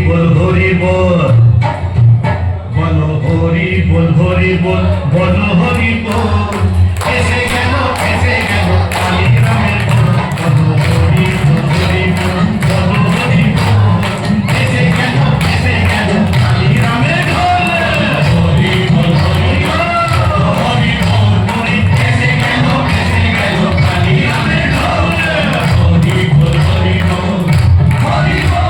বল হরি বল, বলো হরি বল হরি বল, বলো হরি বল। এসে গেল কালী রামের দোল, বলো হরি বল হরি বল, বলো হরি বল। এসে গেল কালী রামের দোল, হরি বল হরি বল, হরি বল হরি। এসে গেল কালী রামের দোল, হরি বল হরি বল, হরি বল।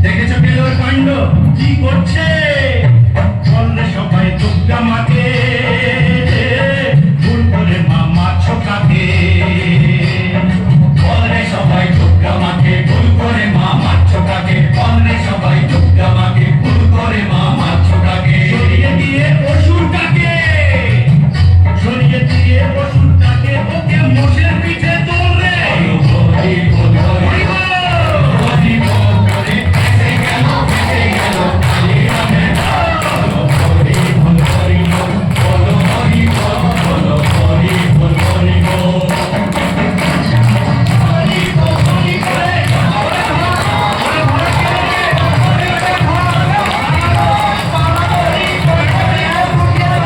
দেখেছো পেলোর কাণ্ড কি করছে?